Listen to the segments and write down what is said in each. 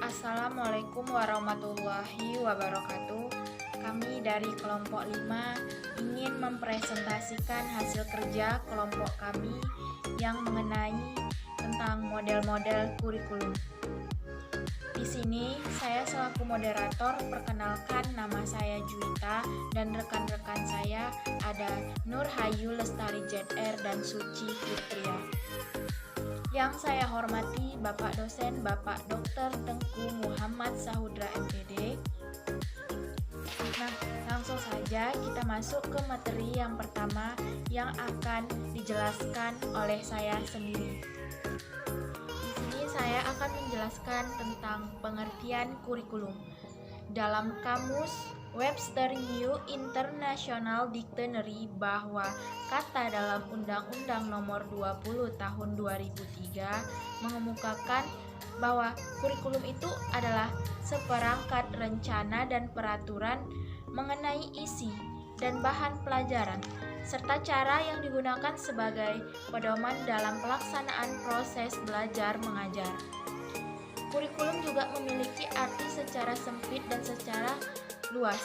Assalamualaikum warahmatullahi wabarakatuh. Kami dari kelompok 5 ingin mempresentasikan hasil kerja kelompok kami yang mengenai tentang model-model kurikulum. Di sini saya selaku moderator perkenalkan, nama saya Juwita dan rekan-rekan saya ada Nurhayu Lestari ZR dan Suci Fitria. Yang saya hormati Bapak dosen Bapak Dr. Tengku Muhammad Sahudra MPD. Nah, langsung saja kita masuk ke materi yang pertama yang akan dijelaskan oleh saya sendiri. Di sini saya akan menjelaskan tentang pengertian kurikulum. Dalam kamus Webster New International Dictionary bahwa kata dalam Undang-Undang Nomor 20 Tahun 2003 mengemukakan bahwa kurikulum itu adalah seperangkat rencana dan peraturan mengenai isi dan bahan pelajaran serta cara yang digunakan sebagai pedoman dalam pelaksanaan proses belajar mengajar. Kurikulum juga memiliki arti secara sempit dan secara luas.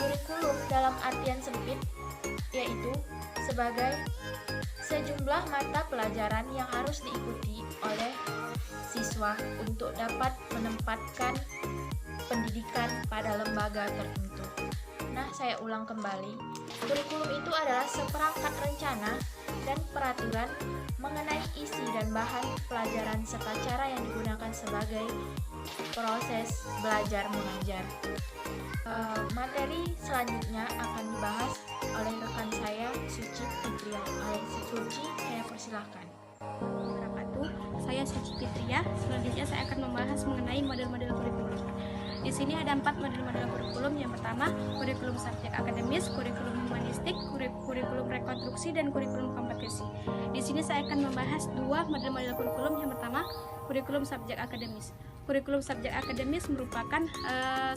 Kurikulum dalam artian sempit yaitu sebagai sejumlah mata pelajaran yang harus diikuti oleh siswa untuk dapat menempatkan pendidikan pada lembaga tertentu. Nah, saya ulang kembali. Kurikulum itu adalah seperangkat rencana dan peraturan mengenai isi dan bahan pelajaran serta cara yang digunakan sebagai proses belajar mengajar. Materi selanjutnya akan dibahas oleh rekan saya Suci Fitria. Oleh Suci, saya persilahkan. Saya Suci Fitria. Selanjutnya saya akan membahas mengenai model-model kurikulum. Di sini ada 4 model-model kurikulum. Yang pertama, kurikulum subjek akademis, kurikulum humanistik, kurikulum rekonstruksi, dan kurikulum kompetensi. Di sini saya akan membahas 2 model-model kurikulum. Yang pertama, kurikulum subjek akademis. Kurikulum subjek akademis merupakan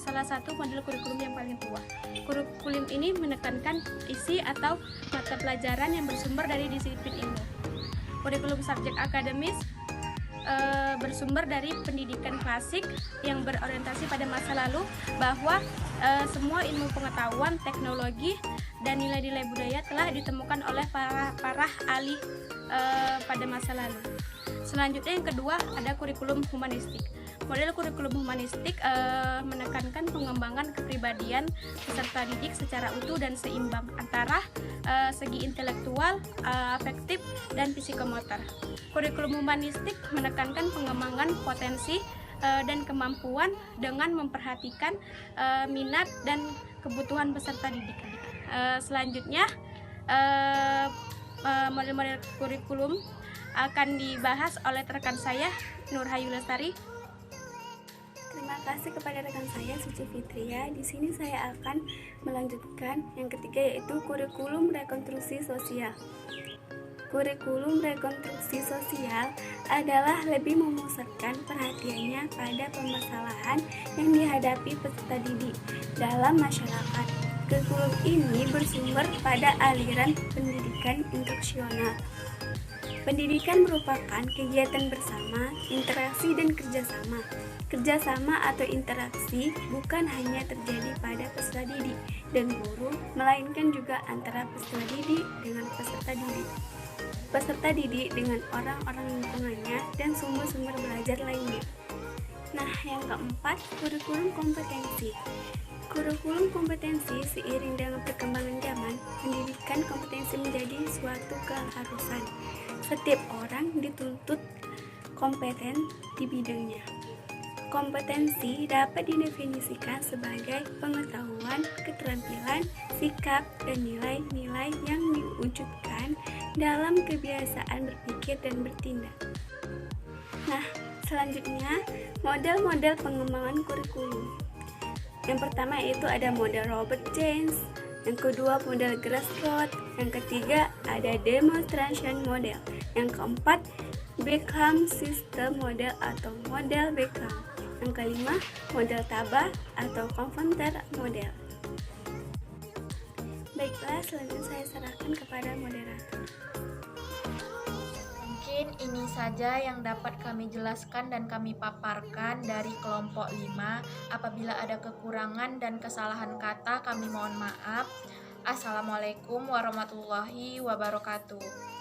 salah satu model kurikulum yang paling tua. Kurikulum ini menekankan isi atau mata pelajaran yang bersumber dari disiplin ilmu. Kurikulum subjek akademis bersumber dari pendidikan klasik yang berorientasi pada masa lalu, bahwa semua ilmu pengetahuan, teknologi, dan nilai-nilai budaya telah ditemukan oleh para ahli pada masa lalu. Selanjutnya yang kedua ada kurikulum humanistik. Model kurikulum humanistik menekankan pengembangan kepribadian peserta didik secara utuh dan seimbang antara segi intelektual, afektif, dan psikomotor. Kurikulum humanistik menekankan pengembangan potensi dan kemampuan dengan memperhatikan minat dan kebutuhan peserta didik. Selanjutnya model-model kurikulum akan dibahas oleh rekan saya Nurhayu Lestari. Terima kasih kepada rekan saya Suci Fitria. Di sini saya akan melanjutkan yang ketiga, yaitu kurikulum rekonstruksi sosial. Kurikulum rekonstruksi sosial adalah lebih memusatkan perhatiannya pada permasalahan yang dihadapi peserta didik dalam masyarakat. Kurikulum ini bersumber pada aliran pendidikan instruksional. Pendidikan merupakan kegiatan bersama, interaksi, dan kerjasama. Kerjasama atau interaksi bukan hanya terjadi pada peserta didik dan guru, melainkan juga antara peserta didik dengan peserta didik, peserta didik dengan orang-orang lingkungannya, dan sumber-sumber belajar lainnya. Nah, yang keempat, kurikulum kompetensi. Kurikulum kompetensi seiring dengan perkembangan zaman, pendidikan kompetensi menjadi suatu keharusan. Setiap orang dituntut kompeten di bidangnya. Kompetensi dapat didefinisikan sebagai pengetahuan, keterampilan, sikap, dan nilai-nilai yang diwujudkan dalam kebiasaan berpikir dan bertindak. Nah, selanjutnya model-model pengembangan kurikulum. Yang pertama yaitu ada model Robert James, yang kedua model Grassroots, yang ketiga ada demonstration model, yang keempat Beckham System Model atau model Beckham. Yang kelima, model tabah atau konverter model. Baiklah, selanjutnya saya serahkan kepada moderator. Mungkin ini saja yang dapat kami jelaskan dan kami paparkan dari kelompok 5. Apabila ada kekurangan dan kesalahan kata, kami mohon maaf. Assalamualaikum warahmatullahi wabarakatuh.